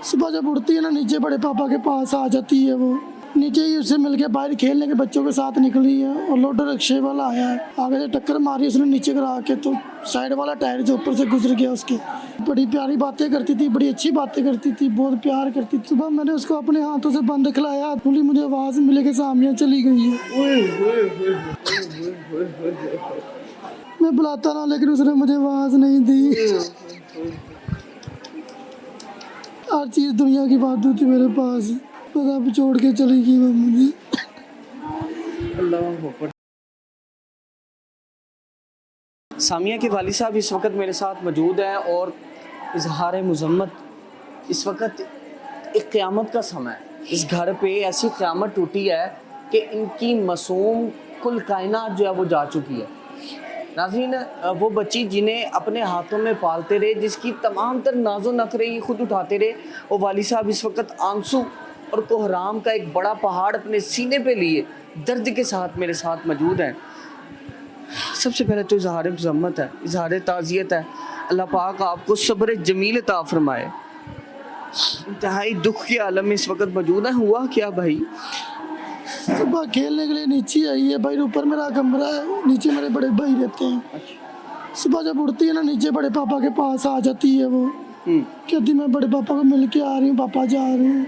सुबह जब उठती है ना नीचे बड़े पापा के पास आ जाती है, वो नीचे ही उससे मिलके बाहर खेलने के बच्चों के साथ निकली है और लोडर रिक्शे वाला आया है, आगे से टक्कर मारी उसने नीचे करा के, तो साइड वाला टायर जो ऊपर से गुजर गया उसके। बड़ी प्यारी बातें करती थी, बड़ी अच्छी बातें करती थी, बहुत प्यार करती थी। सुबह मैंने उसको अपने हाथों से बंद खिलाया, बोली मुझे आवाज़ मिले के सामिया चली गई है। मैं बुलाता ना लेकिन उसने मुझे आवाज़ नहीं दी। हर चीज़ दुनिया की बात थी मेरे पास, बस अब छोड़ के चली गई वो मुझे। सामिया के वालिद साहब इस वक्त मेरे साथ मौजूद हैं और इजहार मज़म्मत, इस वक्त एक क़यामत का समय है। इस घर पे ऐसी क़यामत टूटी है कि इनकी मासूम कुल कायनात जो है वो जा चुकी है। नाज़रीन, वो बच्ची जिन्हें अपने हाथों में पालते रहे, जिसकी तमाम तर नाज़ो नखरे ये खुद उठाते रहे, वो वालिद साहब इस वक्त आंसू और कोहराम का एक बड़ा पहाड़ अपने सीने पे लिए दर्द के साथ मेरे साथ मौजूद हैं। सबसे पहले तो इजहार मज़म्मत है, इजहार ताज़ियत है। अल्लाह पाक आपको सब्र जमील अता फरमाए। इंतहाई दुख के आलम में इस वक्त मौजूद है। हुआ क्या भाई? सुबह खेलने के लिए नीचे आई है भाई, ऊपर मेरा कमरा है, नीचे मेरे बड़े भाई रहते हैं। सुबह जब उठती है ना नीचे बड़े पापा के पास आ जाती है, वो कहती मैं बड़े पापा को मिल के आ रही हूँ, पापा जा रही हूँ।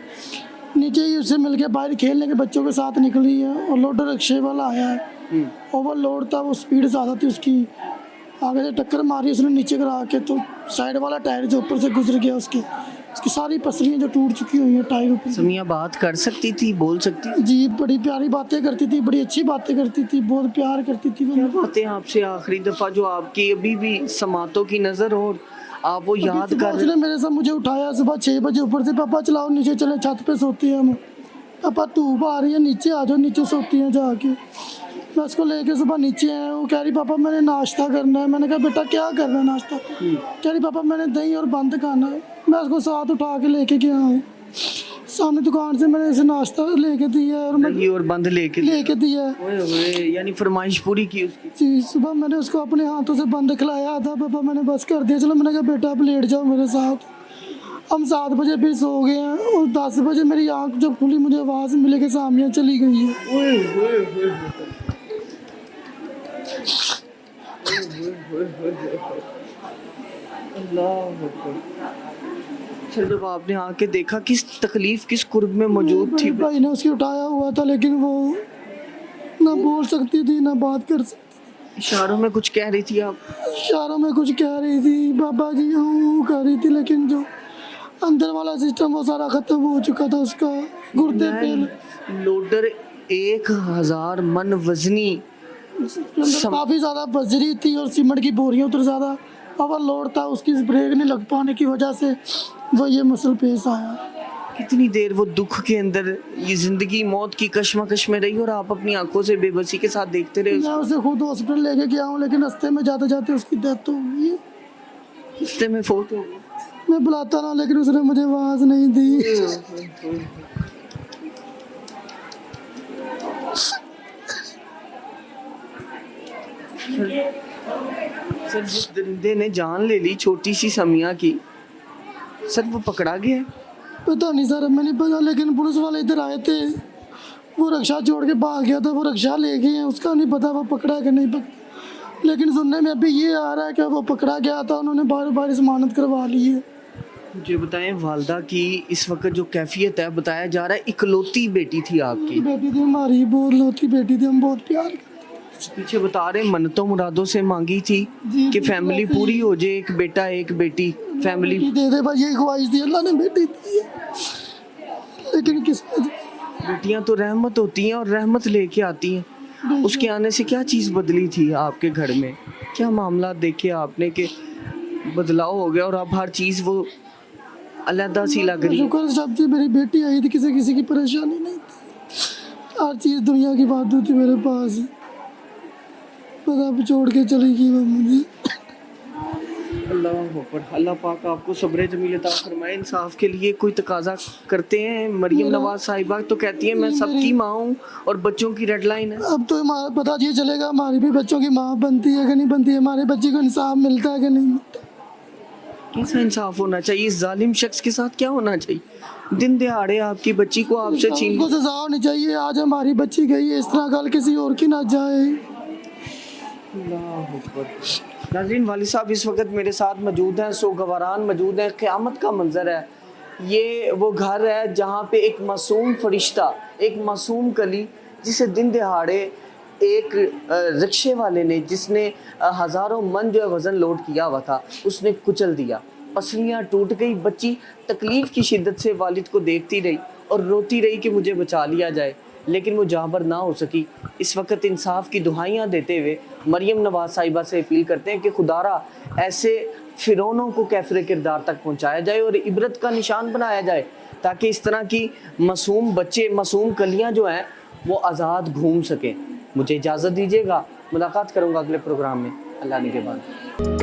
नीचे ही उससे मिल के बाहर खेलने के बच्चों के साथ निकली है और लोडर रिक्शे वाला आया है, ओवरलोड था, वो स्पीड ज़्यादा थी उसकी, आगे से टक्कर मारी उसने नीचे करा के, तो साइड वाला टायर जो ऊपर से गुजर गया उसकी सारी पसलियाँ जो टूट चुकी हुई हैं टायर ऊपर। सामिया बात कर सकती थी, बोल सकती थी? जी, बड़ी प्यारी बातें करती थी, बड़ी अच्छी बातें करती थी, बहुत प्यार करती थी। क्या बातें आपसे आखिरी दफ़ा जो आपकी अभी भी समातों की नज़र हो, आप वो याद कर? उसने मेरे साथ मुझे उठाया सुबह 6 बजे ऊपर से, पापा चलाओ नीचे चले, छत पे सोती हैं हम। पापा धूप आ रही है, नीचे आ जाओ, नीचे सोती हैं जाके। मैं उसको लेके सुबह नीचे आया, वो कह रही पापा मैंने नाश्ता करना है। मैंने कहा बेटा क्या करना है नाश्ता? कह रही पापा मैंने दही और बंद खाना है। मैं उसको साथ उठा के लेके गया हूँ, सामने दुकान से मैंने इसे नाश्ता लेके दिया और दही और बंद लेके दिया, यानी फरमाइश पूरी की उसकी। जी, सुबह मैंने उसको अपने हाथों से बंद खिलाया था, पापा मैंने बस कर दिया, चलो मैंने कहा बेटा आप लेट जाओ मेरे साथ। हम 7 बजे फिर सो गए हैं और 10 बजे मेरी आँख जब खुली मुझे आवाज़ मिले कि सामिया चली गई है। जब आपने आके देखा, किस तकलीफ किस कुर्ब में मौजूद थी? भाई ने उसकी उठाया हुआ था, लेकिन वो ना बोल सकती थी ना बात कर सकती। इशारों में कुछ कह रही थी आप? इशारों में कुछ कह रही थी, बाबा जी हूँ कर रही थी, लेकिन जो अंदर वाला सिस्टम वो सारा खत्म हो चुका था उसका। गुर्दे पे लोडर 1000 मन वजनी, काफ़ी ज़्यादा बजरी थी और सीमेंट की बोरियाँ उतर ज़्यादा ओवरलोड था, उसकी ब्रेक नहीं लग पाने की वजह से वो ये मसल पेश आया। कितनी देर वो दुख के अंदर, ये जिंदगी मौत की कश्मकश में रही और आप अपनी आंखों से बेबसी के साथ देखते रहे? मैं उसे खुद हॉस्पिटल लेके गया हूँ, लेकिन रास्ते में जाते जाते उसकी डेथ हो गई है। रास्ते में फोत हो गई। मैं बुलाता ना लेकिन उसने मुझे आवाज़ नहीं दी। सर, जिस दरिंदे ने जान ले ली छोटी सी सामिया की, सर वो पकड़ा गया? पता नहीं सर, हमें नहीं पता, लेकिन पुलिस वाले इधर आए थे, वो रक्षा छोड़ के भाग गया था, वो रक्षा ले गए हैं, उसका नहीं पता वो पकड़ा कि नहीं पकड़ा। लेकिन सुनने में अभी ये आ रहा है कि वो पकड़ा गया था, उन्होंने बार बार जमानत करवा ली है। मुझे बताएं, वालदा की इस वक्त जो कैफियत है, बताया जा रहा है इकलौती बेटी थी आपकी? बेटी थी हमारी, बहुत लौती बेटी थी, हम बहुत प्यार करते। पीछे बता रहे मन्नतों मुरादों से मांगी थी कि फैमिली पूरी हो जाए, एक बेटा एक बेटी, फैमिली दे दे भाई, ये ख्वाहिश थी, अल्लाह ने बेटी दी है, लेकिन किस्मत। बेटियां तो रहमत होती हैं और रहमत लेके आती हैं। उसके आने से क्या चीज़ बदली थी आपके घर में? क्या मामला देखे आपने कि बदलाव हो गया और अब हर चीज़ वो अलहदा सी लग रही है? शुक्र जब से मेरी बेटी आई थी, किसी की परेशानी नहीं थी, हर चीज़ दुनिया की बात थी मेरे पास, बस अब छोड़ के चली गई वो मुझे। अल्लाह पाक आपको सब्र जमील अता फरमाए। इंसाफ के लिए कोई तकाजा करते हैं? मरियम नवाज साहिबा तो कहती है मैं सबकी माँ हूँ और बच्चों की रेड लाइन है। अब तो हमारा पता ये चलेगा हमारी भी बच्चों की माँ बनती है कि नहीं बनती है, हमारे बच्चे को इंसाफ मिलता है कि नहीं मिलता। कैसा इंसाफ होना चाहिए? इस जालिम शख्स के साथ क्या होना चाहिए? दिन दिहाड़े आपकी बच्ची को आपसे छीन, उसको सजा होनी चाहिए। आज हमारी बच्ची गई है, इस तरह कल किसी और की ना जाए। नाज़रीन, वाली साहब इस वक्त मेरे साथ मौजूद हैं, सोगवारान मौजूद हैं। क़यामत का मंजर है। ये वो घर है जहाँ पे एक मासूम फरिश्ता, एक मासूम कली, जिसे दिन दिहाड़े एक रिक्शे वाले ने, जिसने हज़ारों मन जो है वज़न लोड किया हुआ था, उसने कुचल दिया। पसलियाँ टूट गई। बच्ची तकलीफ़ की शिद्दत से वालिद को देखती रही और रोती रही कि मुझे बचा लिया जाए, लेकिन वो जाबर ना हो सकी। इस वक्त इंसाफ की दुहाइयाँ देते हुए मरियम नवाज साहिबा से अपील करते हैं कि खुदारा ऐसे फ़िरौनों को कैफ़िर किरदार तक पहुँचाया जाए और इबरत का निशान बनाया जाए, ताकि इस तरह की मासूम बच्चे, मासूम कलियाँ जो हैं वो आज़ाद घूम सकें। मुझे इजाज़त दीजिएगा, मुलाकात करूँगा अगले प्रोग्राम में अल्लाह ने के बाद।